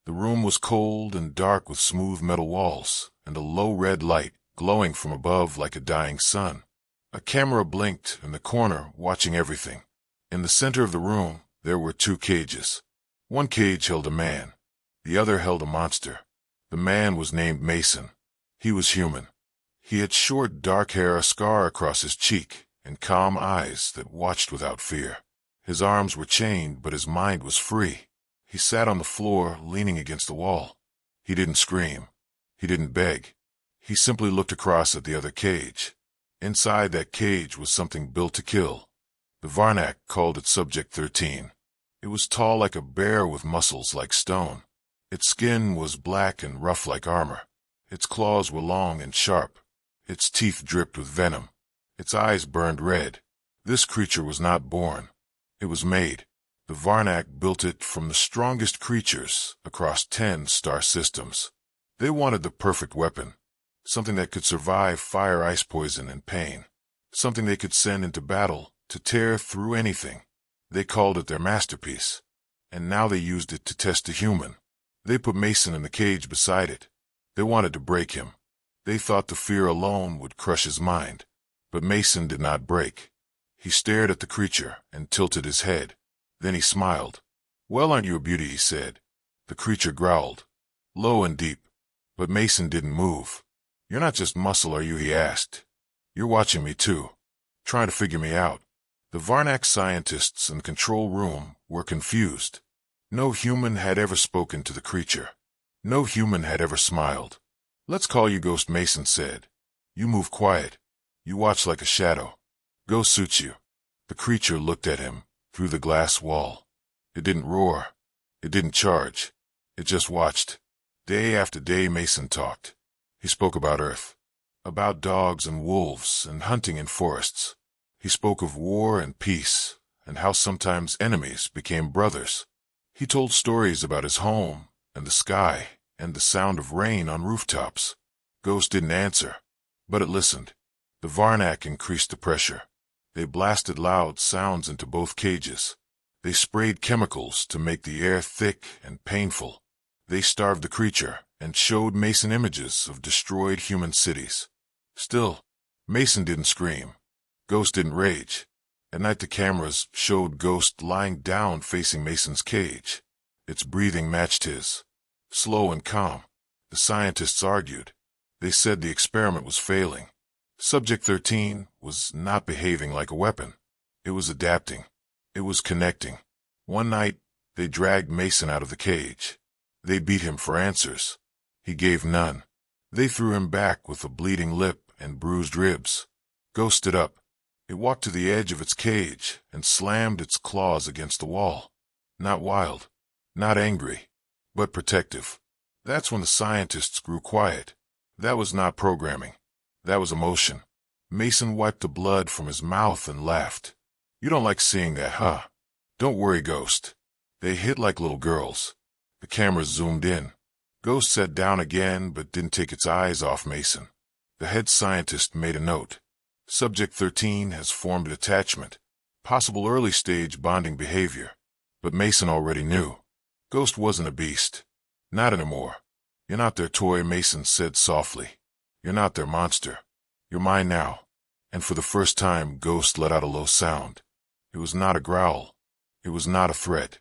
The room was cold and dark with smooth metal walls and a low red light glowing from above like a dying sun. A camera blinked in the corner, watching everything. In the center of the room, there were two cages. One cage held a man. The other held a monster. The man was named Mason. He was human. He had short, dark hair, a scar across his cheek, and calm eyes that watched without fear. His arms were chained, but his mind was free. He sat on the floor, leaning against the wall. He didn't scream. He didn't beg. He simply looked across at the other cage. Inside that cage was something built to kill. The Varnak called it Subject 13. It was tall like a bear with muscles like stone. Its skin was black and rough like armor. Its claws were long and sharp. Its teeth dripped with venom. Its eyes burned red. This creature was not born. It was made. The Varnak built it from the strongest creatures across 10 star systems. They wanted the perfect weapon, something that could survive fire, ice, poison, and pain, something they could send into battle to tear through anything. They called it their masterpiece, and now they used it to test a human. They put Mason in the cage beside it. They wanted to break him. They thought the fear alone would crush his mind. But Mason did not break. He stared at the creature and tilted his head. Then he smiled. "Well, aren't you a beauty?" he said. The creature growled, low and deep. But Mason didn't move. "You're not just muscle, are you?" he asked. "You're watching me too, trying to figure me out." The Varnak scientists in the control room were confused. No human had ever spoken to the creature. No human had ever smiled. "Let's call you Ghost," Mason said. "You move quiet. You watch like a shadow. Ghost suits you." The creature looked at him through the glass wall. It didn't roar. It didn't charge. It just watched. Day after day Mason talked. He spoke about Earth, about dogs and wolves and hunting in forests. He spoke of war and peace, and how sometimes enemies became brothers. He told stories about his home and the sky and the sound of rain on rooftops. Ghost didn't answer, but it listened. The Varnak increased the pressure. They blasted loud sounds into both cages. They sprayed chemicals to make the air thick and painful. They starved the creature and showed Mason images of destroyed human cities. Still, Mason didn't scream. Ghost didn't rage. At night the cameras showed Ghost lying down facing Mason's cage. Its breathing matched his, slow and calm. The scientists argued. They said the experiment was failing. Subject 13 was not behaving like a weapon. It was adapting. It was connecting. One night, they dragged Mason out of the cage. They beat him for answers. He gave none. They threw him back with a bleeding lip and bruised ribs. Ghost stood up. It walked to the edge of its cage and slammed its claws against the wall. Not wild, not angry, but protective. That's when the scientists grew quiet. That was not programming. That was emotion. Mason wiped the blood from his mouth and laughed. "You don't like seeing that, huh? Don't worry, Ghost. They hit like little girls." The cameras zoomed in. Ghost sat down again but didn't take its eyes off Mason. The head scientist made a note. Subject 13 has formed attachment, possible early-stage bonding behavior. But Mason already knew. Ghost wasn't a beast. Not anymore. "You're not their toy," Mason said softly. "You're not their monster. You're mine now." And for the first time, Ghost let out a low sound. It was not a growl. It was not a threat.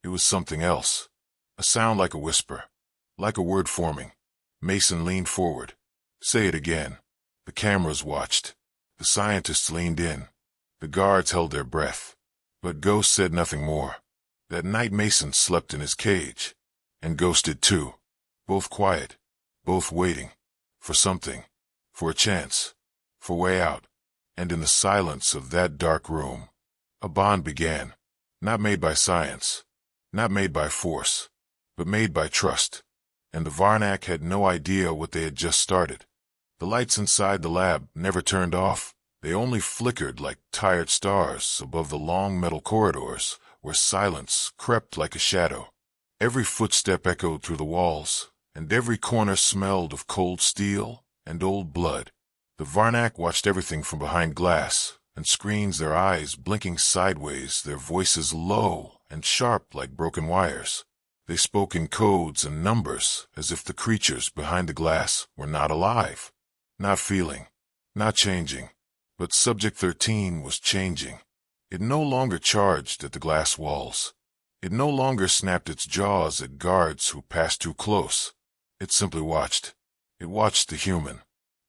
It was something else. A sound like a whisper. Like a word forming. Mason leaned forward. "Say it again." The cameras watched. The scientists leaned in. The guards held their breath. But Ghost said nothing more. That night Mason slept in his cage. And Ghost did too. Both quiet. Both waiting. For something. For a chance. For a way out. And in the silence of that dark room, a bond began. Not made by science. Not made by force. But made by trust. And the Varnak had no idea what they had just started. The lights inside the lab never turned off. They only flickered like tired stars above the long metal corridors where silence crept like a shadow. Every footstep echoed through the walls, and every corner smelled of cold steel and old blood. The Varnak watched everything from behind glass and screens, their eyes blinking sideways, their voices low and sharp like broken wires. They spoke in codes and numbers as if the creatures behind the glass were not alive, not feeling, not changing. But Subject 13 was changing. It no longer charged at the glass walls. It no longer snapped its jaws at guards who passed too close. It simply watched. It watched the human.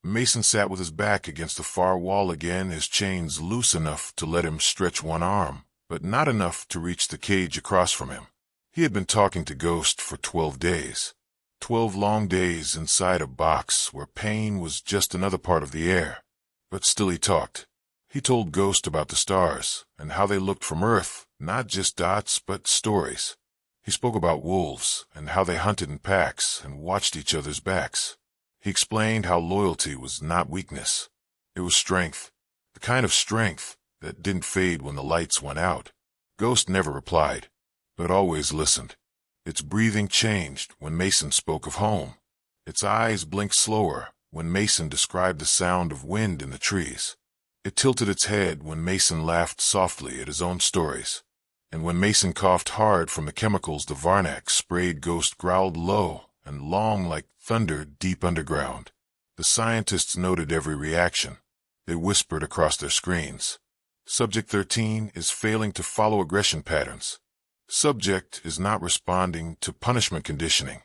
Mason sat with his back against the far wall again, his chains loose enough to let him stretch one arm, but not enough to reach the cage across from him. He had been talking to Ghost for 12 days. 12 long days inside a box where pain was just another part of the air. But still he talked. He told Ghost about the stars and how they looked from Earth, not just dots, but stories. He spoke about wolves and how they hunted in packs and watched each other's backs. He explained how loyalty was not weakness. It was strength, the kind of strength that didn't fade when the lights went out. Ghost never replied, but always listened. Its breathing changed when Mason spoke of home. Its eyes blinked slower when Mason described the sound of wind in the trees. It tilted its head when Mason laughed softly at his own stories. And when Mason coughed hard from the chemicals the Varnak sprayed, Ghost growled low and long like thunder deep underground. The scientists noted every reaction. They whispered across their screens. Subject 13 is failing to follow aggression patterns. Subject is not responding to punishment conditioning.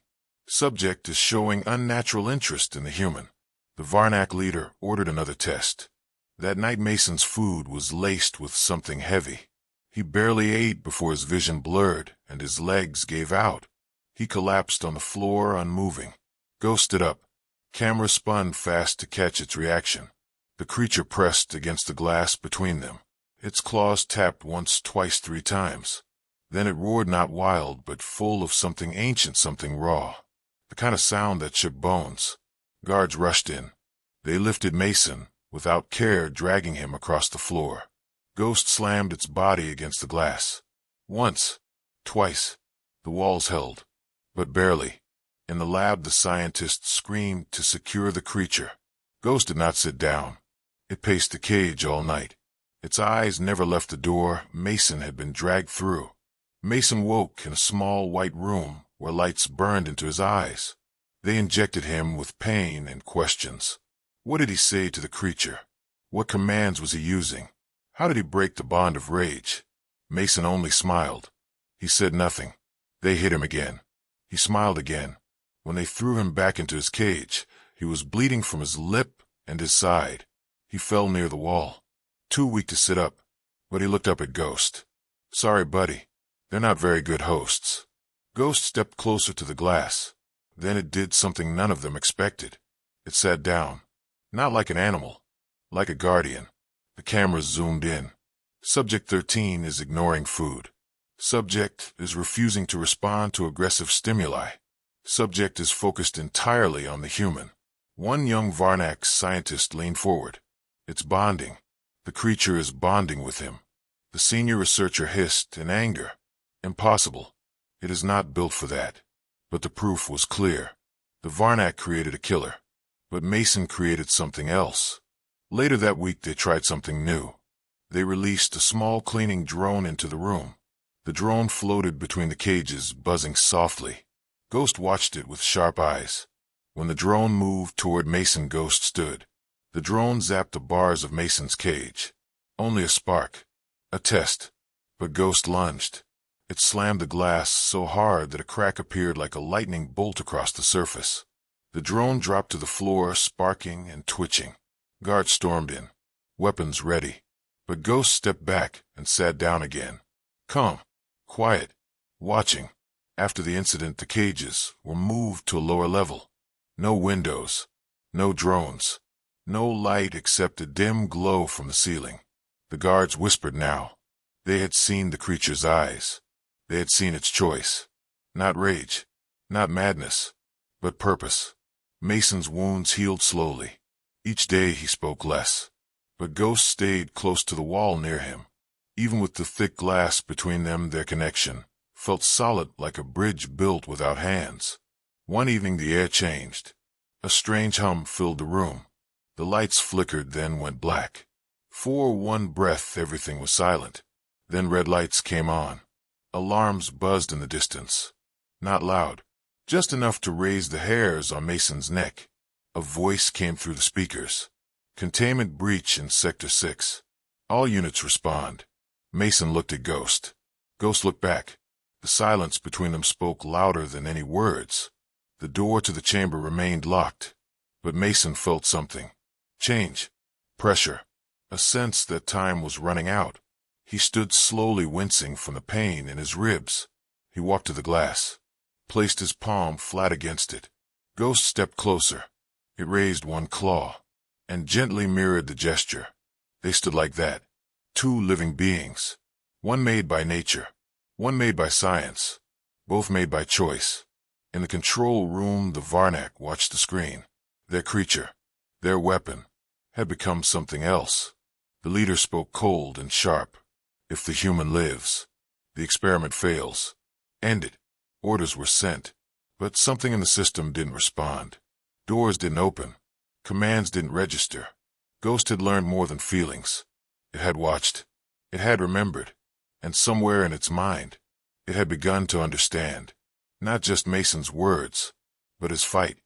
Subject is showing unnatural interest in the human. The Varnak leader ordered another test. That night Mason's food was laced with something heavy. He barely ate before his vision blurred and his legs gave out. He collapsed on the floor, unmoving. Ghost stood up. Camera spun fast to catch its reaction. The creature pressed against the glass between them. Its claws tapped once, twice, 3 times. Then it roared, not wild, but full of something ancient, something raw. The kind of sound that shook bones. Guards rushed in. They lifted Mason, without care, dragging him across the floor. Ghost slammed its body against the glass. Once. Twice. The walls held. But barely. In the lab the scientists screamed to secure the creature. Ghost did not sit down. It paced the cage all night. Its eyes never left the door Mason had been dragged through. Mason woke in a small white room where lights burned into his eyes. They injected him with pain and questions. What did he say to the creature? What commands was he using? How did he break the bond of rage? Mason only smiled. He said nothing. They hit him again. He smiled again. When they threw him back into his cage, he was bleeding from his lip and his side. He fell near the wall. Too weak to sit up, but he looked up at Ghost. Sorry, buddy. They're not very good hosts. Ghost stepped closer to the glass. Then it did something none of them expected. It sat down. Not like an animal. Like a guardian. The cameras zoomed in. Subject 13 is ignoring food. Subject is refusing to respond to aggressive stimuli. Subject is focused entirely on the human. One young Varnak scientist leaned forward. It's bonding. The creature is bonding with him. The senior researcher hissed in anger. Impossible. It is not built for that. But the proof was clear. The Varnak created a killer. But Mason created something else. Later that week they tried something new. They released a small cleaning drone into the room. The drone floated between the cages, buzzing softly. Ghost watched it with sharp eyes. When the drone moved toward Mason, Ghost stood. The drone zapped the bars of Mason's cage. Only a spark. A test. But Ghost lunged. It slammed the glass so hard that a crack appeared like a lightning bolt across the surface. The drone dropped to the floor, sparking and twitching. Guards stormed in. Weapons ready. But Ghost stepped back and sat down again. Calm. Quiet. Watching. After the incident, the cages were moved to a lower level. No windows. No drones. No light except a dim glow from the ceiling. The guards whispered now. They had seen the creature's eyes. They had seen its choice. Not rage. Not madness. But purpose. Mason's wounds healed slowly. Each day he spoke less. But Ghost stayed close to the wall near him. Even with the thick glass between them, their connection felt solid, like a bridge built without hands. One evening the air changed. A strange hum filled the room. The lights flickered, then went black. For one breath everything was silent. Then red lights came on. Alarms buzzed in the distance. Not loud, just enough to raise the hairs on Mason's neck. A voice came through the speakers. Containment breach in Sector 6. All units respond. Mason looked at Ghost. Ghost looked back. The silence between them spoke louder than any words. The door to the chamber remained locked. But Mason felt something. Change. Pressure. A sense that time was running out. He stood slowly, wincing from the pain in his ribs. He walked to the glass. Placed his palm flat against it. Ghost stepped closer. It raised one claw. And gently mirrored the gesture. They stood like that. Two living beings. One made by nature. One made by science. Both made by choice. In the control room, the Varnak watched the screen. Their creature, their weapon, had become something else. The leader spoke cold and sharp. If the human lives, the experiment fails. End it. Orders were sent. But something in the system didn't respond. Doors didn't open. Commands didn't register. Ghost had learned more than feelings. It had watched. It had remembered. And somewhere in its mind, it had begun to understand. Not just Mason's words, but his fight.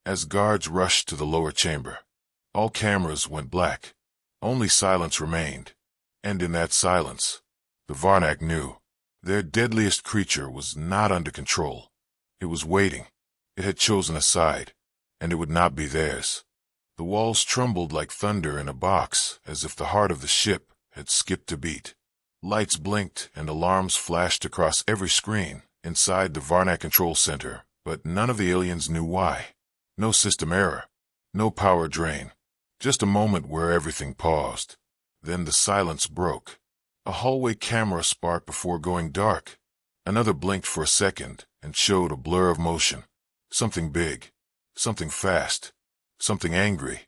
As guards rushed to the lower chamber, all cameras went black. Only silence remained. And in that silence, the Varnak knew. Their deadliest creature was not under control. It was waiting. It had chosen a side, and it would not be theirs. The walls trembled like thunder in a box, as if the heart of the ship had skipped a beat. Lights blinked and alarms flashed across every screen inside the Varnak control center, but none of the aliens knew why. No system error, no power drain, just a moment where everything paused. Then the silence broke. A hallway camera sparked before going dark. Another blinked for a second and showed a blur of motion. Something big, something fast, something angry.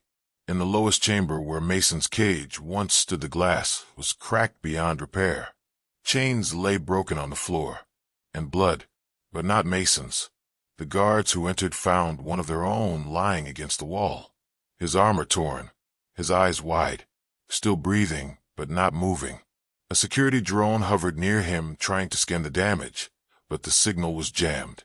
In the lowest chamber where Mason's cage once stood, the glass was cracked beyond repair. Chains lay broken on the floor. And blood, but not Mason's. The guards who entered found one of their own lying against the wall. His armor torn, his eyes wide, still breathing, but not moving. A security drone hovered near him trying to scan the damage, but the signal was jammed.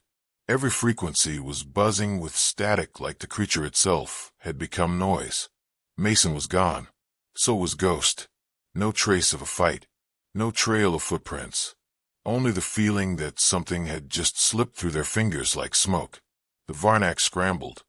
Every frequency was buzzing with static like the creature itself had become noise. Mason was gone. So was Ghost. No trace of a fight. No trail of footprints. Only the feeling that something had just slipped through their fingers like smoke. The Varnak scrambled.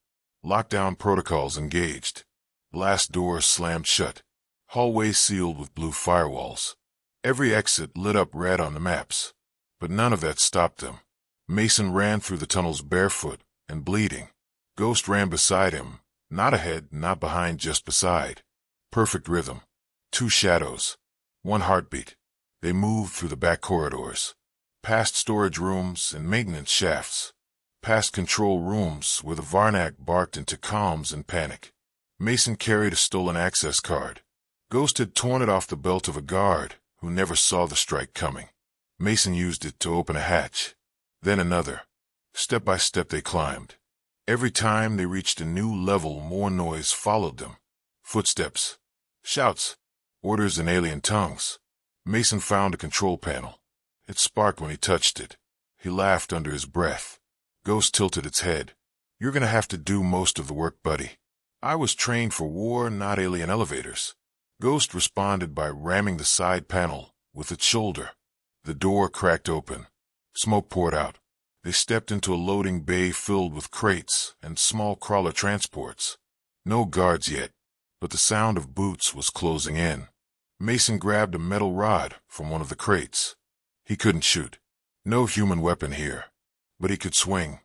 Lockdown protocols engaged. Blast doors slammed shut. Hallways sealed with blue firewalls. Every exit lit up red on the maps. But none of that stopped them. Mason ran through the tunnels barefoot and bleeding. Ghost ran beside him, not ahead, not behind, just beside. Perfect rhythm. Two shadows. One heartbeat. They moved through the back corridors. Past storage rooms and maintenance shafts. Past control rooms where the Varnak barked into comms in panic. Mason carried a stolen access card. Ghost had torn it off the belt of a guard who never saw the strike coming. Mason used it to open a hatch. Then another. Step by step they climbed. Every time they reached a new level, more noise followed them. Footsteps. Shouts. Orders in alien tongues. Mason found a control panel. It sparked when he touched it. He laughed under his breath. Ghost tilted its head. "You're gonna have to do most of the work, buddy. I was trained for war, not alien elevators." Ghost responded by ramming the side panel with its shoulder. The door cracked open. Smoke poured out. They stepped into a loading bay filled with crates and small crawler transports. No guards yet, but the sound of boots was closing in. Mason grabbed a metal rod from one of the crates. He couldn't shoot. No human weapon here. But he could swing.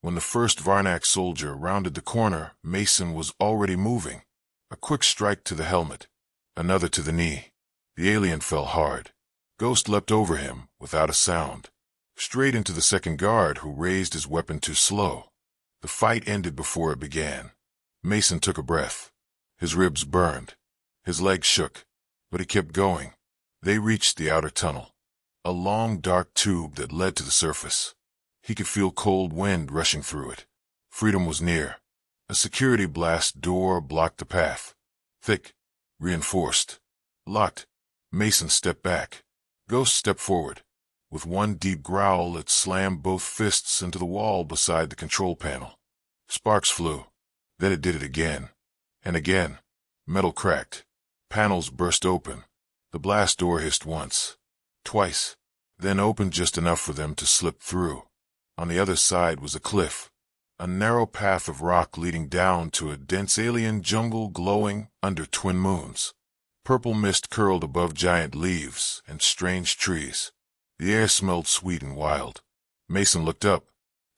When the first Varnak soldier rounded the corner, Mason was already moving. A quick strike to the helmet. Another to the knee. The alien fell hard. Ghost leapt over him without a sound. Straight into the second guard, who raised his weapon too slow. The fight ended before it began. Mason took a breath. His ribs burned. His legs shook. But he kept going. They reached the outer tunnel. A long, dark tube that led to the surface. He could feel cold wind rushing through it. Freedom was near. A security blast door blocked the path. Thick. Reinforced. Locked. Mason stepped back. Ghost stepped forward. With one deep growl, it slammed both fists into the wall beside the control panel. Sparks flew. Then it did it again. And again. Metal cracked. Panels burst open. The blast door hissed once. Twice. Then opened just enough for them to slip through. On the other side was a cliff. A narrow path of rock leading down to a dense alien jungle glowing under twin moons. Purple mist curled above giant leaves and strange trees. The air smelled sweet and wild. Mason looked up.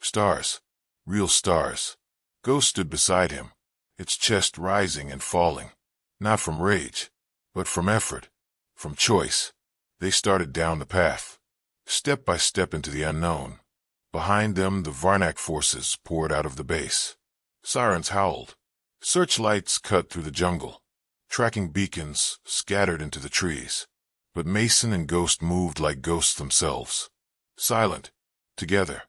Stars. Real stars. Ghost stood beside him, its chest rising and falling. Not from rage, but from effort, from choice. They started down the path, step by step into the unknown. Behind them, the Varnak forces poured out of the base. Sirens howled. Searchlights cut through the jungle. Tracking beacons scattered into the trees. But Mason and Ghost moved like ghosts themselves. Silent. Together.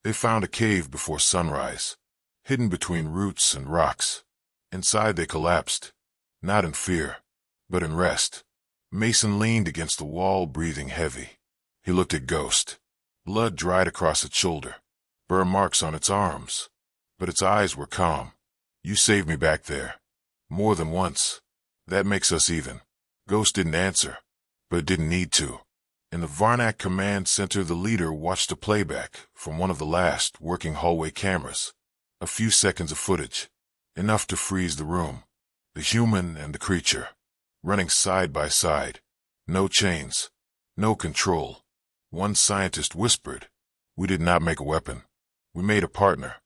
They found a cave before sunrise, hidden between roots and rocks. Inside they collapsed. Not in fear, but in rest. Mason leaned against the wall, breathing heavy. He looked at Ghost. Blood dried across its shoulder. Burn marks on its arms. But its eyes were calm. You saved me back there. More than once. That makes us even. Ghost didn't answer, but it didn't need to. In the Varnak command center, the leader watched a playback from one of the last working hallway cameras. A few seconds of footage. Enough to freeze the room. The human and the creature. Running side by side. No chains. No control. One scientist whispered, "We did not make a weapon. We made a partner."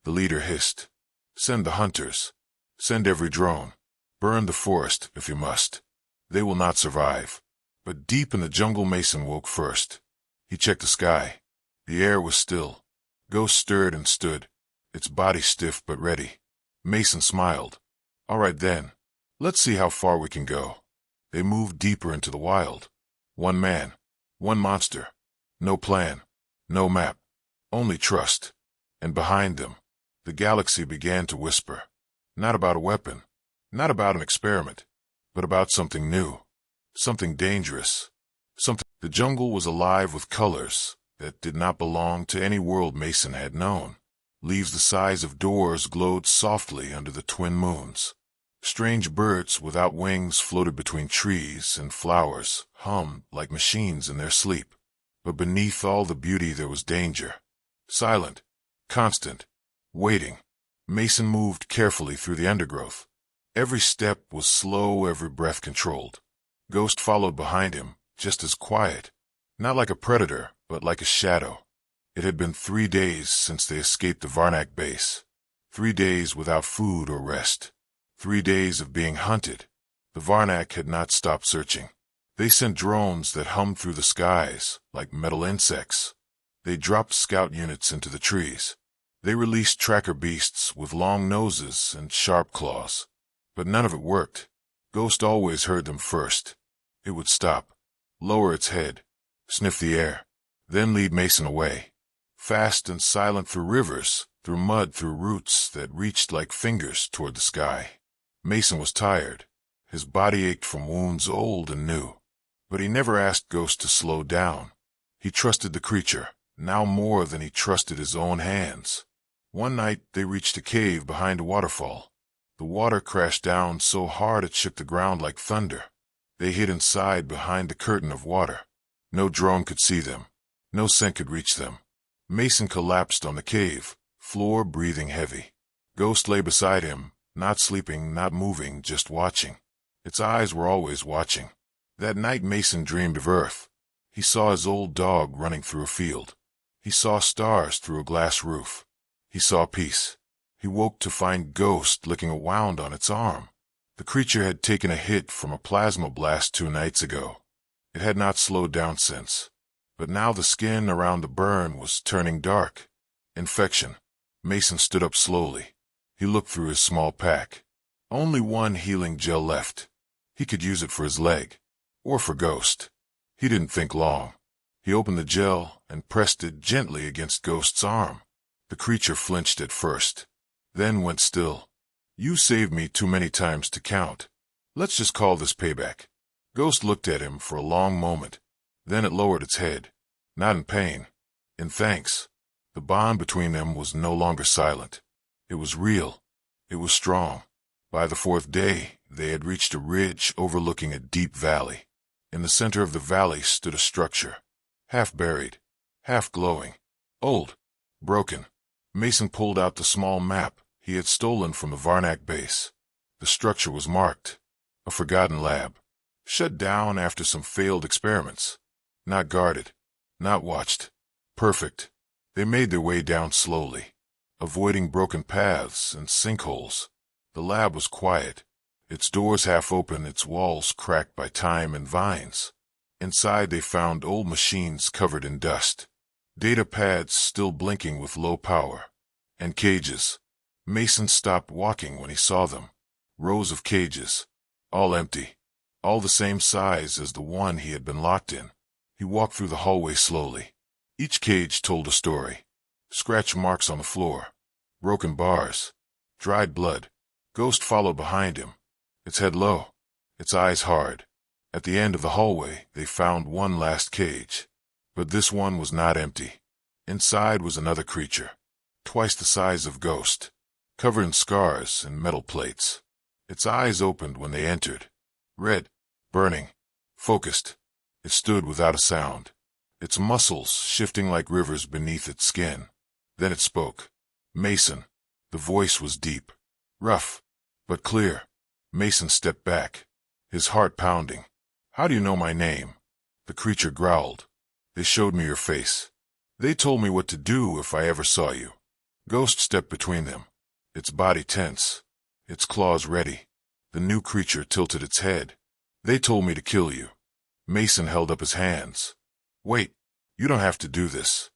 The leader hissed, "Send the hunters. Send every drone. Burn the forest if you must. They will not survive." But deep in the jungle, Mason woke first. He checked the sky. The air was still. Ghost stirred and stood, its body stiff but ready. Mason smiled. "All right then. Let's see how far we can go." They moved deeper into the wild. One man. One monster. No plan. No map. Only trust. And behind them, the galaxy began to whisper. Not about a weapon. Not about an experiment. But about something new. Something dangerous. Something. The jungle was alive with colors that did not belong to any world Mason had known. Leaves the size of doors glowed softly under the twin moons. Strange birds without wings floated between trees, and flowers hummed like machines in their sleep. But beneath all the beauty there was danger. Silent. Constant. Waiting. Mason moved carefully through the undergrowth. Every step was slow, every breath controlled. Ghost followed behind him, just as quiet. Not like a predator, but like a shadow. It had been 3 days since they escaped the Varnak base. 3 days without food or rest. 3 days of being hunted. The Varnak had not stopped searching. They sent drones that hummed through the skies like metal insects. They dropped scout units into the trees. They released tracker beasts with long noses and sharp claws. But none of it worked. Ghost always heard them first. It would stop, lower its head, sniff the air, then lead Mason away. Fast and silent through rivers, through mud, through roots that reached like fingers toward the sky. Mason was tired. His body ached from wounds old and new. But he never asked Ghost to slow down. He trusted the creature, now more than he trusted his own hands. One night they reached a cave behind a waterfall. The water crashed down so hard it shook the ground like thunder. They hid inside behind the curtain of water. No drone could see them. No scent could reach them. Mason collapsed on the cave floor, breathing heavy. Ghost lay beside him, not sleeping, not moving, just watching. Its eyes were always watching. That night Mason dreamed of Earth. He saw his old dog running through a field. He saw stars through a glass roof. He saw peace. He woke to find Ghost licking a wound on its arm. The creature had taken a hit from a plasma blast 2 nights ago. It had not slowed down since. But now the skin around the burn was turning dark. Infection. Mason stood up slowly. He looked through his small pack. Only one healing gel left. He could use it for his leg. Or for Ghost. He didn't think long. He opened the gel and pressed it gently against Ghost's arm. The creature flinched at first, then went still. "You saved me too many times to count. Let's just call this payback." Ghost looked at him for a long moment. Then it lowered its head. Not in pain. In thanks. The bond between them was no longer silent. It was real. It was strong. By the fourth day, they had reached a ridge overlooking a deep valley. In the center of the valley stood a structure, half buried, half glowing, old, broken. Mason pulled out the small map he had stolen from the Varnak base. The structure was marked, a forgotten lab, shut down after some failed experiments. Not guarded, not watched. Perfect. They made their way down slowly, avoiding broken paths and sinkholes. The lab was quiet, its doors half open, its walls cracked by time and vines. Inside they found old machines covered in dust, data pads still blinking with low power, and cages. Mason stopped walking when he saw them. Rows of cages, all empty, all the same size as the one he had been locked in. He walked through the hallway slowly. Each cage told a story. Scratch marks on the floor, broken bars, dried blood. Ghost followed behind him, its head low, its eyes hard. At the end of the hallway, they found one last cage. But this one was not empty. Inside was another creature, twice the size of Ghost, covered in scars and metal plates. Its eyes opened when they entered. Red, burning, focused. It stood without a sound, its muscles shifting like rivers beneath its skin. Then it spoke. Mason. The voice was deep, rough, but clear. Mason stepped back, his heart pounding. How do you know my name? The creature growled. They showed me your face. They told me what to do if I ever saw you. Ghost stepped between them, its body tense, its claws ready. The new creature tilted its head. They told me to kill you. Mason held up his hands. Wait, you don't have to do this.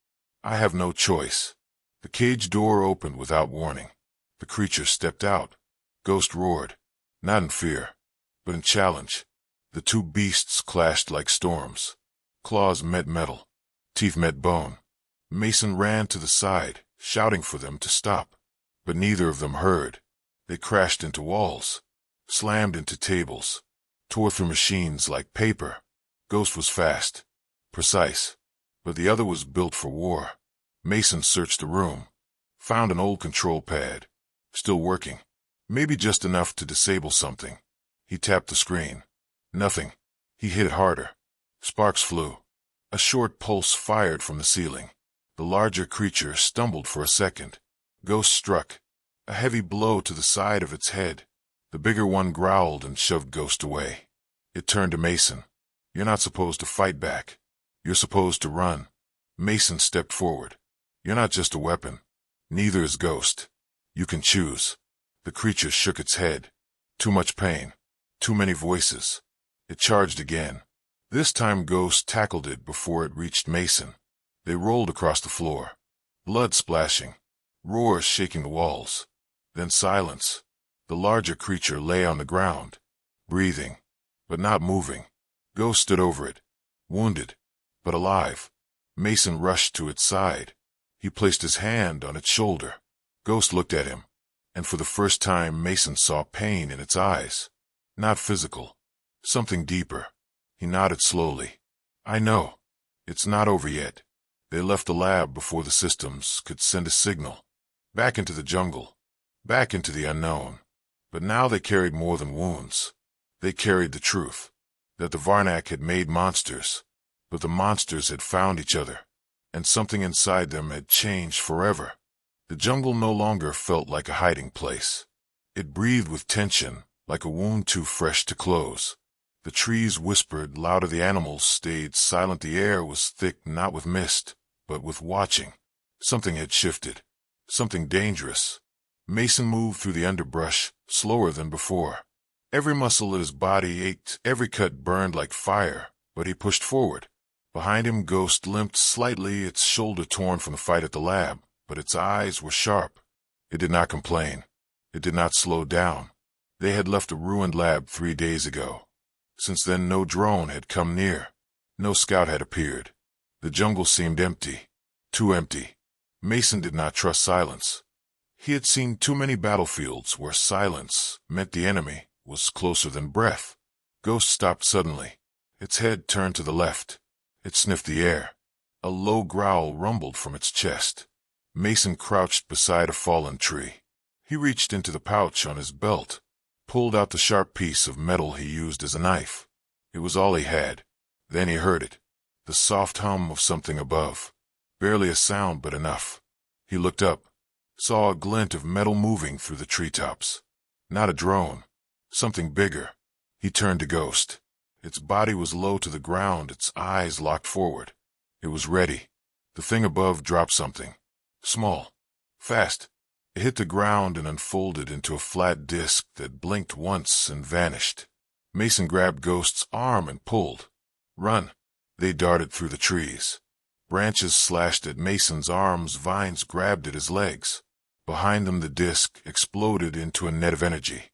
I have no choice. The cage door opened without warning. The creature stepped out. Ghost roared, not in fear, but in challenge. The two beasts clashed like storms. Claws met metal, teeth met bone. Mason ran to the side, shouting for them to stop. But neither of them heard. They crashed into walls, slammed into tables, tore through machines like paper. Ghost was fast, precise, but the other was built for war. Mason searched the room, found an old control pad, still working, maybe just enough to disable something. He tapped the screen. Nothing. He hit it harder. Sparks flew. A short pulse fired from the ceiling. The larger creature stumbled for a second. Ghost struck, a heavy blow to the side of its head. The bigger one growled and shoved Ghost away. It turned to Mason. You're not supposed to fight back. You're supposed to run. Mason stepped forward. You're not just a weapon. Neither is Ghost. You can choose. The creature shook its head. Too much pain. Too many voices. It charged again. This time Ghost tackled it before it reached Mason. They rolled across the floor. Blood splashing. Roars shaking the walls. Then silence. The larger creature lay on the ground, breathing, but not moving. Ghost stood over it, wounded, but alive. Mason rushed to its side. He placed his hand on its shoulder. Ghost looked at him, and for the first time Mason saw pain in its eyes. Not physical, something deeper. He nodded slowly. I know. It's not over yet. They left the lab before the systems could send a signal. Back into the jungle. Back into the unknown. But now they carried more than wounds. They carried the truth. That the Varnak had made monsters. But the monsters had found each other. And something inside them had changed forever. The jungle no longer felt like a hiding place. It breathed with tension, like a wound too fresh to close. The trees whispered louder, the animals stayed silent, the air was thick not with mist, but with watching. Something had shifted. Something dangerous. Mason moved through the underbrush, slower than before. Every muscle in his body ached, every cut burned like fire, but he pushed forward. Behind him, Ghost limped slightly, its shoulder torn from the fight at the lab, but its eyes were sharp. It did not complain. It did not slow down. They had left a ruined lab 3 days ago. Since then, no drone had come near. No scout had appeared. The jungle seemed empty. Too empty. Mason did not trust silence. He had seen too many battlefields where silence meant the enemy was closer than breath. Ghost stopped suddenly. Its head turned to the left. It sniffed the air. A low growl rumbled from its chest. Mason crouched beside a fallen tree. He reached into the pouch on his belt, pulled out the sharp piece of metal he used as a knife. It was all he had. Then he heard it. The soft hum of something above. Barely a sound, but enough. He looked up, saw a glint of metal moving through the treetops. Not a drone. Something bigger. He turned to Ghost. Its body was low to the ground, its eyes locked forward. It was ready. The thing above dropped something. Small. Fast. It hit the ground and unfolded into a flat disc that blinked once and vanished. Mason grabbed Ghost's arm and pulled. Run. They darted through the trees. Branches slashed at Mason's arms, vines grabbed at his legs. Behind them the disc exploded into a net of energy.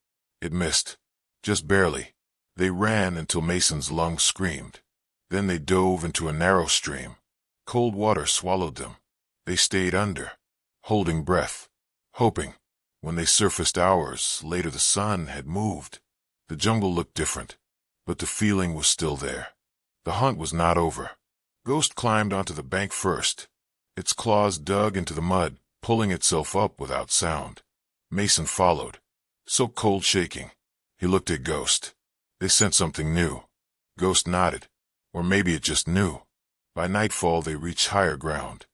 It missed. Just barely. They ran until Mason's lungs screamed. Then they dove into a narrow stream. Cold water swallowed them. They stayed under, holding breath, hoping. When they surfaced hours later, the sun had moved. The jungle looked different, but the feeling was still there. The hunt was not over. Ghost climbed onto the bank first. Its claws dug into the mud, pulling itself up without sound. Mason followed, so cold shaking. He looked at Ghost. They sensed something new. Ghost nodded, or maybe it just knew. By nightfall they reached higher ground.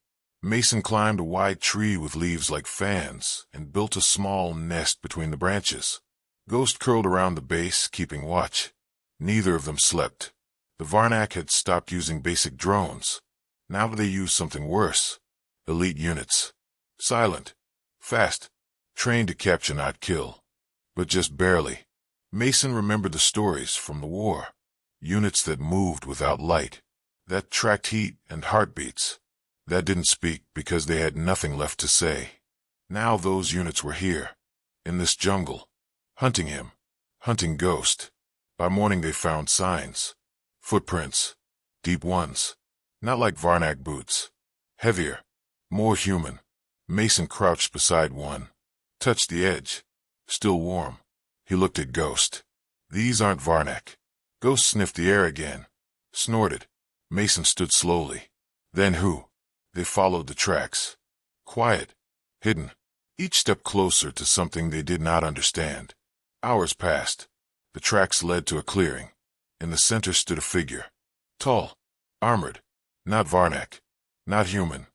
Mason climbed a wide tree with leaves like fans and built a small nest between the branches. Ghost curled around the base, keeping watch. Neither of them slept. The Varnak had stopped using basic drones. Now they used something worse. Elite units. Silent. Fast. Trained to capture, not kill. But just barely. Mason remembered the stories from the war. Units that moved without light. That tracked heat and heartbeats. That didn't speak because they had nothing left to say. Now those units were here. In this jungle. Hunting him. Hunting Ghost. By morning they found signs. Footprints. Deep ones. Not like Varnak boots. Heavier. More human. Mason crouched beside one. Touched the edge. Still warm. He looked at Ghost. These aren't Varnak. Ghost sniffed the air again. Snorted. Mason stood slowly. Then who? They followed the tracks. Quiet. Hidden. Each step closer to something they did not understand. Hours passed. The tracks led to a clearing. In the center stood a figure. Tall. Armored. Not Varnak. Not human.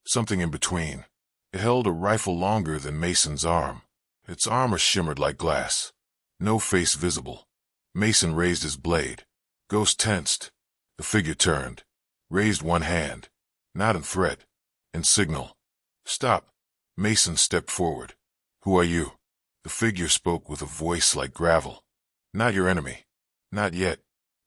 Something in between. It held a rifle longer than Mason's arm. Its armor shimmered like glass. No face visible. Mason raised his blade. Ghost tensed. The figure turned. Raised one hand. Not in threat. In signal. Stop. Mason stepped forward. Who are you? The figure spoke with a voice like gravel. Not your enemy. Not yet.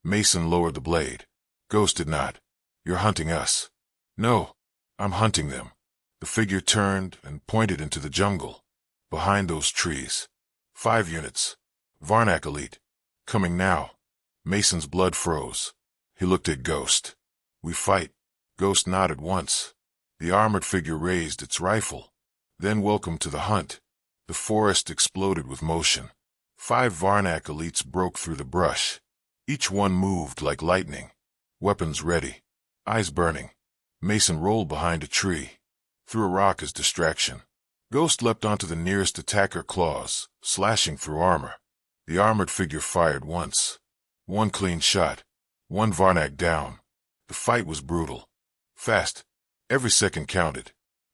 Mason lowered the blade. Ghost did not. You're hunting us. No. I'm hunting them. The figure turned and pointed into the jungle. Behind those trees. 5 units. Varnak elite. Coming now. Mason's blood froze. He looked at Ghost. We fight. Ghost nodded once. The armored figure raised its rifle. Then welcome to the hunt. The forest exploded with motion. 5 Varnak elites broke through the brush. Each one moved like lightning. Weapons ready. Eyes burning. Mason rolled behind a tree. Threw a rock as distraction. Ghost leapt onto the nearest attacker, claws, slashing through armor. The armored figure fired once. One clean shot. 1 Varnak down. The fight was brutal. Fast. Every second counted.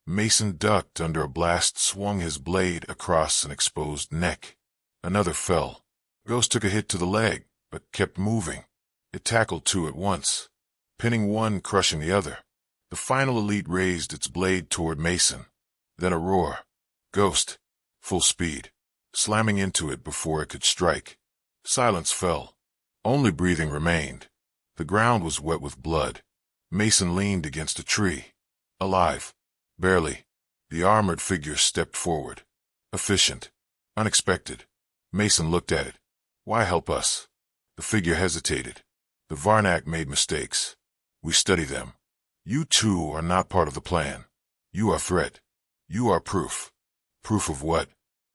Mason ducked under a blast, swung his blade across an exposed neck. Another fell. Ghost took a hit to the leg, but kept moving. It tackled 2 at once, pinning one, crushing the other. The final elite raised its blade toward Mason. Then a roar. Ghost. Full speed. Slamming into it before it could strike. Silence fell. Only breathing remained. The ground was wet with blood. Mason leaned against a tree. Alive. Barely. The armored figure stepped forward. Efficient. Unexpected. Mason looked at it. Why help us? The figure hesitated. The Varnak made mistakes. We study them. You two are not part of the plan. You are threat. You are proof. Proof of what?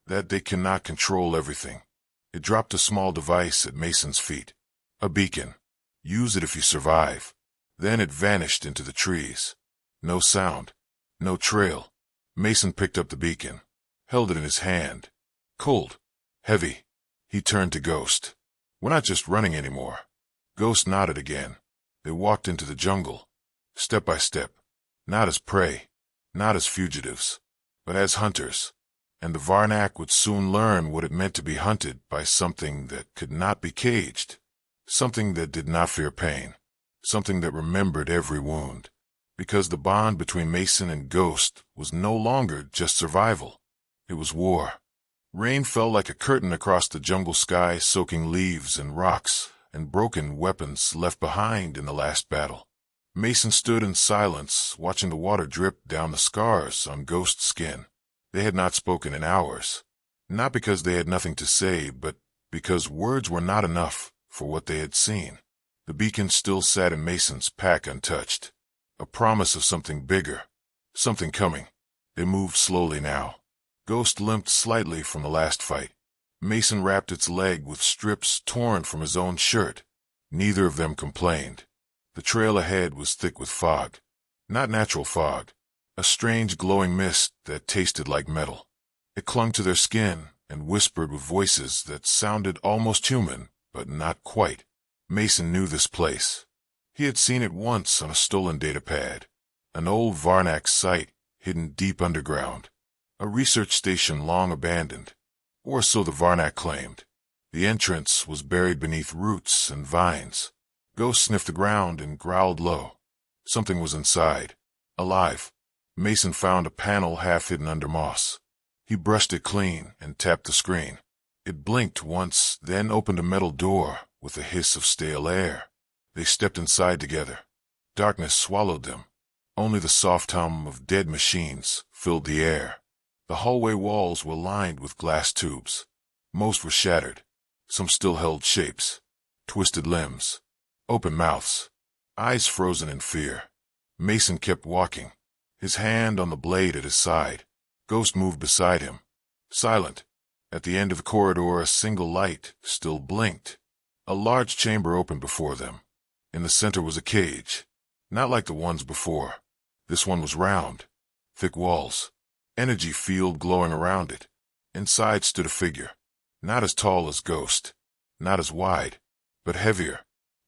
That they cannot control everything. It dropped a small device at Mason's feet. A beacon. Use it if you survive. Then it vanished into the trees. No sound. No trail. Mason picked up the beacon, held it in his hand. Cold. Heavy. He turned to Ghost. "We're not just running anymore." Ghost nodded again. They walked into the jungle, step by step, not as prey, not as fugitives, but as hunters. And the Varnak would soon learn what it meant to be hunted by something that could not be caged, something that did not fear pain, something that remembered every wound. Because the bond between Mason and Ghost was no longer just survival. It was war. Rain fell like a curtain across the jungle sky, soaking leaves and rocks and broken weapons left behind in the last battle. Mason stood in silence, watching the water drip down the scars on Ghost's skin. They had not spoken in hours, not because they had nothing to say, but because words were not enough for what they had seen. The beacon still sat in Mason's pack untouched, a promise of something bigger, something coming. They moved slowly now. Ghost limped slightly from the last fight. Mason wrapped its leg with strips torn from his own shirt. Neither of them complained. The trail ahead was thick with fog. Not natural fog. A strange glowing mist that tasted like metal. It clung to their skin and whispered with voices that sounded almost human, but not quite. Mason knew this place. He had seen it once on a stolen datapad. An old Varnak site hidden deep underground. A research station long abandoned. Or so the Varnak claimed. The entrance was buried beneath roots and vines. Ghost sniffed the ground and growled low. Something was inside. Alive. Mason found a panel half hidden under moss. He brushed it clean and tapped the screen. It blinked once, then opened a metal door with a hiss of stale air. They stepped inside together. Darkness swallowed them. Only the soft hum of dead machines filled the air. The hallway walls were lined with glass tubes. Most were shattered. Some still held shapes. Twisted limbs. Open mouths. Eyes frozen in fear. Mason kept walking, his hand on the blade at his side. Ghost moved beside him. Silent. At the end of the corridor, a single light still blinked. A large chamber opened before them. In the center was a cage. Not like the ones before. This one was round. Thick walls. Energy field glowing around it. Inside stood a figure. Not as tall as Ghost. Not as wide. But heavier.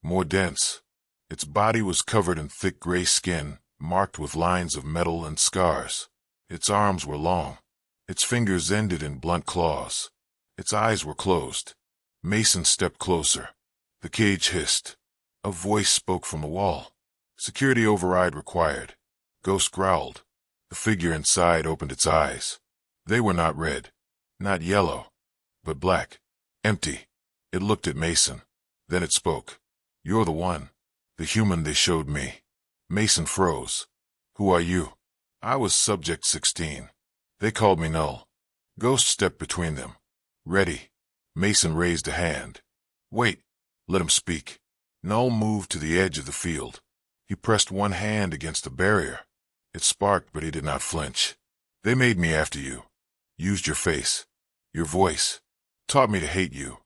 More dense. Its body was covered in thick gray skin, marked with lines of metal and scars. Its arms were long. Its fingers ended in blunt claws. Its eyes were closed. Mason stepped closer. The cage hissed. A voice spoke from the wall. Security override required. Ghost growled. The figure inside opened its eyes. They were not red. Not yellow. But black. Empty. It looked at Mason. Then it spoke. "You're the one. The human they showed me." Mason froze. "Who are you?" "I was Subject 16. They called me Null." Ghost stepped between them. "Ready." Mason raised a hand. "Wait. Let him speak." Null moved to the edge of the field. He pressed one hand against the barrier. It sparked, but he did not flinch. "They made me after you. Used your face. Your voice. Taught me to hate you."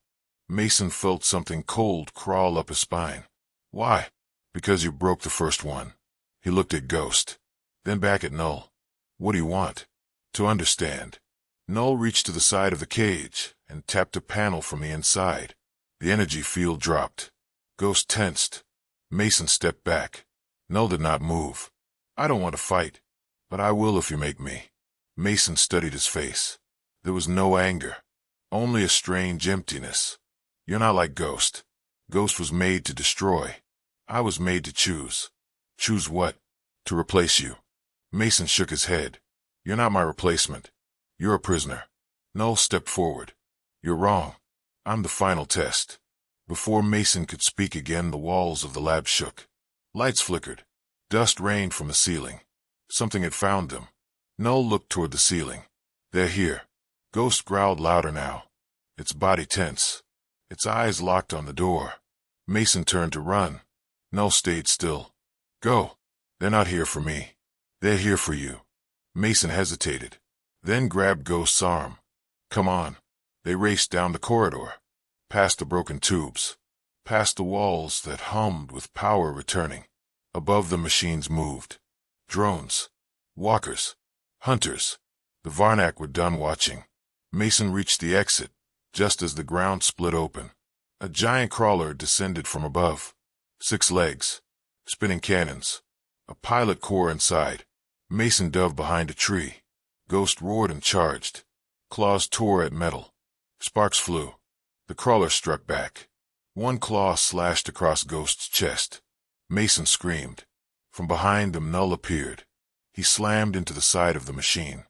Mason felt something cold crawl up his spine. "Why?" "Because you broke the first one." He looked at Ghost. Then back at Null. "What do you want?" "To understand." Null reached to the side of the cage and tapped a panel from the inside. The energy field dropped. Ghost tensed. Mason stepped back. Null did not move. "I don't want to fight, but I will if you make me." Mason studied his face. There was no anger, only a strange emptiness. "You're not like Ghost. Ghost was made to destroy. I was made to choose." "Choose what?" "To replace you." Mason shook his head. "You're not my replacement. You're a prisoner." Null stepped forward. "You're wrong. I'm the final test." Before Mason could speak again, the walls of the lab shook. Lights flickered. Dust rained from the ceiling. Something had found them. Null looked toward the ceiling. "They're here." Ghost growled louder now. Its body tense. Its eyes locked on the door. Mason turned to run. Null stayed still. "Go. They're not here for me. They're here for you." Mason hesitated, then grabbed Ghost's arm. "Come on." They raced down the corridor, past the broken tubes, past the walls that hummed with power returning. Above the machines moved. Drones. Walkers. Hunters. The Varnak were done watching. Mason reached the exit, just as the ground split open. A giant crawler descended from above. 6 legs. Spinning cannons. A pilot core inside. Mason dove behind a tree. Ghost roared and charged. Claws tore at metal. Sparks flew. The crawler struck back. One claw slashed across Ghost's chest. Mason screamed. From behind them Null appeared. He slammed into the side of the machine,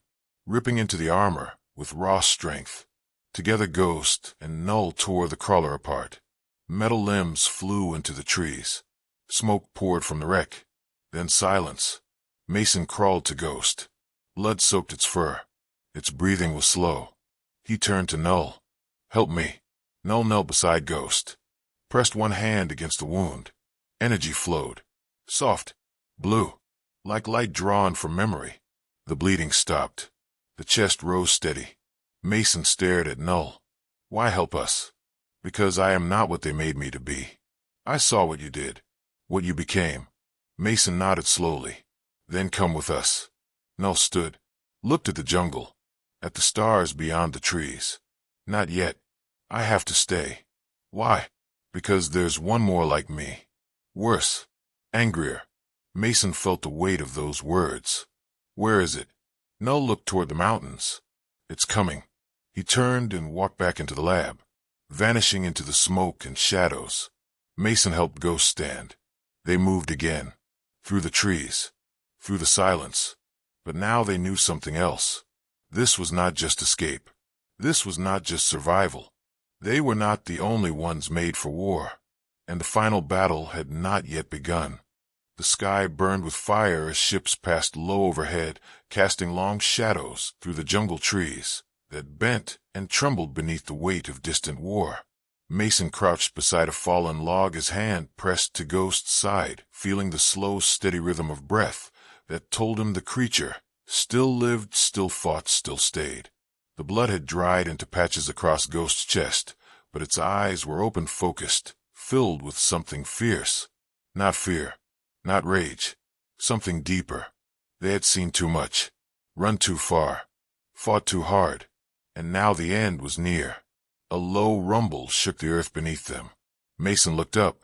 ripping into the armor with raw strength. Together Ghost and Null tore the crawler apart. Metal limbs flew into the trees. Smoke poured from the wreck. Then silence. Mason crawled to Ghost. Blood soaked its fur. Its breathing was slow. He turned to Null. "Help me." Null knelt beside Ghost. Pressed one hand against the wound. Energy flowed. Soft. Blue. Like light drawn from memory. The bleeding stopped. The chest rose steady. Mason stared at Null. "Why help us?" "Because I am not what they made me to be. I saw what you did. What you became." Mason nodded slowly. "Then come with us." Null stood. Looked at the jungle. At the stars beyond the trees. "Not yet. I have to stay." "Why?" "Because there's one more like me. Worse. Angrier." Mason felt the weight of those words. "Where is it?" Null looked toward the mountains. "It's coming." He turned and walked back into the lab, vanishing into the smoke and shadows. Mason helped Ghost stand. They moved again. Through the trees. Through the silence. But now they knew something else. This was not just escape. This was not just survival. They were not the only ones made for war. And the final battle had not yet begun. The sky burned with fire as ships passed low overhead, casting long shadows through the jungle trees that bent and trembled beneath the weight of distant war. Mason crouched beside a fallen log, his hand pressed to Ghost's side, feeling the slow, steady rhythm of breath that told him the creature still lived, still fought, still stayed. The blood had dried into patches across Ghost's chest, but its eyes were open, focused, filled with something fierce. Not fear, not rage, something deeper. They had seen too much, run too far, fought too hard, and now the end was near. A low rumble shook the earth beneath them. Mason looked up.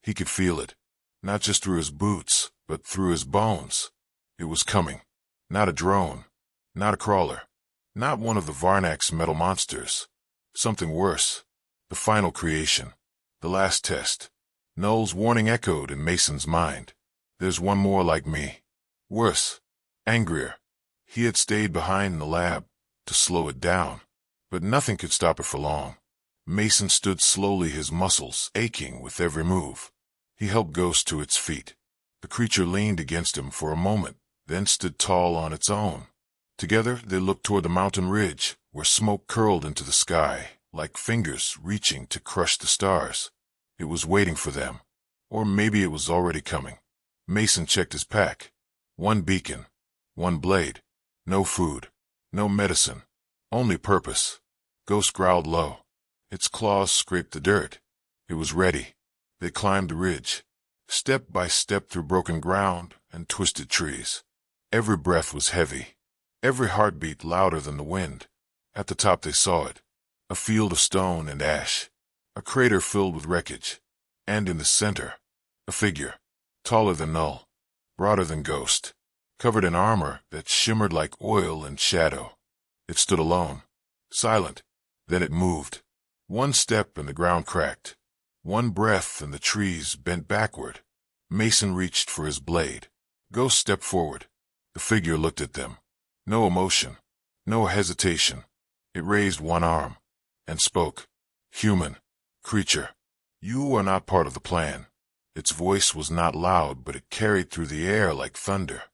He could feel it, not just through his boots, but through his bones. It was coming. Not a drone, not a crawler, not one of the Varnak's metal monsters. Something worse. The final creation. The last test. Null's warning echoed in Mason's mind. There's one more like me. Worse. Angrier. He had stayed behind in the lab to slow it down. But nothing could stop it for long. Mason stood slowly, his muscles aching with every move. He helped Ghost to its feet. The creature leaned against him for a moment, then stood tall on its own. Together they looked toward the mountain ridge, where smoke curled into the sky, like fingers reaching to crush the stars. It was waiting for them. Or maybe it was already coming. Mason checked his pack. One beacon. One blade. No food. No medicine. Only purpose. Ghost growled low. Its claws scraped the dirt. It was ready. They climbed the ridge, step by step through broken ground and twisted trees. Every breath was heavy. Every heartbeat louder than the wind. At the top they saw it. A field of stone and ash. A crater filled with wreckage. And in the center, a figure. Taller than Null. Broader than Ghost. Covered in armor that shimmered like oil and shadow. It stood alone, silent. Then it moved. One step and the ground cracked. One breath and the trees bent backward. Mason reached for his blade. Ghost stepped forward. The figure looked at them. No emotion. No hesitation. It raised one arm and spoke. "Human. Creature. You are not part of the plan." Its voice was not loud, but it carried through the air like thunder.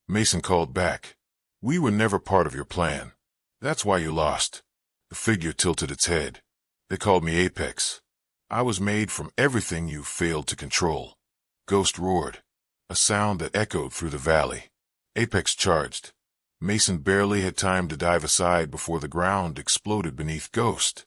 Mason called back. "We were never part of your plan. That's why you lost." The figure tilted its head. "They called me Apex. I was made from everything you failed to control." Ghost roared, a sound that echoed through the valley. Apex charged. Mason barely had time to dive aside before the ground exploded beneath Ghost.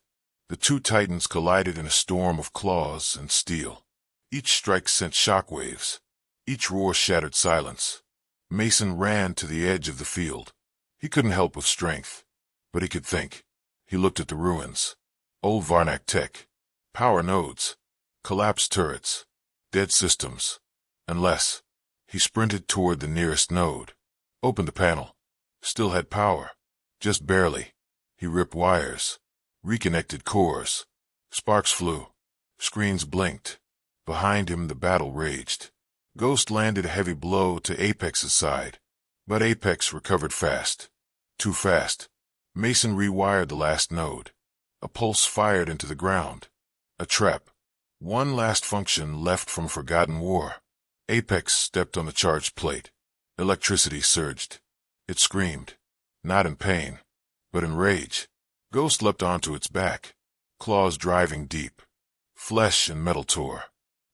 The two titans collided in a storm of claws and steel. Each strike sent shockwaves. Each roar shattered silence. Mason ran to the edge of the field. He couldn't help with strength, but he could think. He looked at the ruins. Old Varnak tech. Power nodes. Collapsed turrets. Dead systems. Unless. He sprinted toward the nearest node. Opened the panel. Still had power. Just barely. He ripped wires. Reconnected cores. Sparks flew. Screens blinked. Behind him the battle raged. Ghost landed a heavy blow to Apex's side. But Apex recovered fast. Too fast. Mason rewired the last node. A pulse fired into the ground. A trap. One last function left from a forgotten war. Apex stepped on the charged plate. Electricity surged. It screamed. Not in pain, but in rage. Ghost leapt onto its back. Claws driving deep. Flesh and metal tore.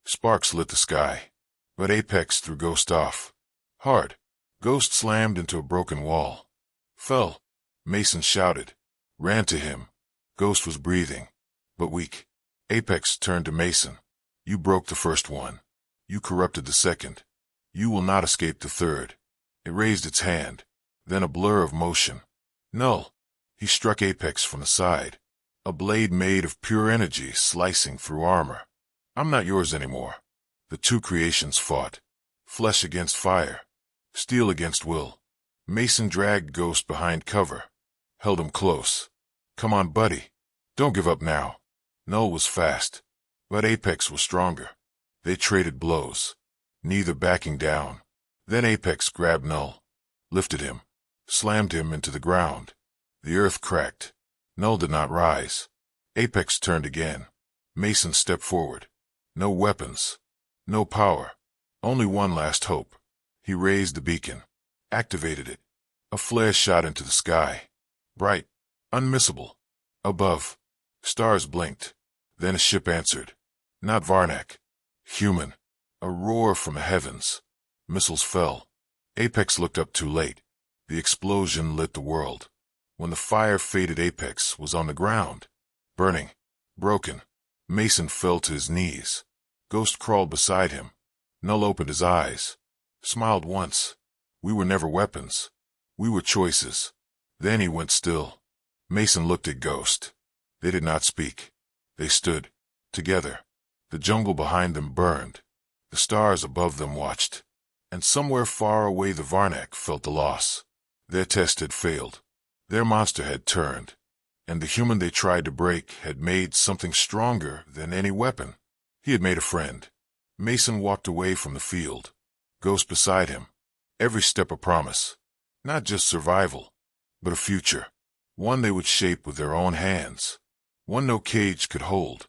Sparks lit the sky. But Apex threw Ghost off. Hard. Ghost slammed into a broken wall. Fell. Mason shouted. Ran to him. Ghost was breathing, but weak. Apex turned to Mason. You broke the first one. You corrupted the second. You will not escape the third. It raised its hand. Then a blur of motion. Null. He struck Apex from the side. A blade made of pure energy slicing through armor. I'm not yours anymore. The two creations fought. Flesh against fire. Steel against will. Mason dragged Ghost behind cover. Held him close. Come on, buddy. Don't give up now. Null was fast, but Apex was stronger. They traded blows, neither backing down. Then Apex grabbed Null, lifted him, slammed him into the ground. The earth cracked. Null did not rise. Apex turned again. Mason stepped forward. No weapons. No power. Only one last hope. He raised the beacon. Activated it. A flare shot into the sky. Bright. Unmissable. Above. Stars blinked. Then a ship answered. Not Varnak. Human. A roar from the heavens. Missiles fell. Apex looked up too late. The explosion lit the world. When the fire faded, Apex was on the ground. Burning. Broken. Mason fell to his knees. Ghost crawled beside him. Null opened his eyes. Smiled once. We were never weapons. We were choices. Then he went still. Mason looked at Ghost. They did not speak. They stood. Together. The jungle behind them burned. The stars above them watched. And somewhere far away the Varnak felt the loss. Their test had failed. Their monster had turned. And the human they tried to break had made something stronger than any weapon. He had made a friend. Mason walked away from the field. Ghost beside him. Every step a promise. Not just survival, but a future. One they would shape with their own hands. One no cage could hold.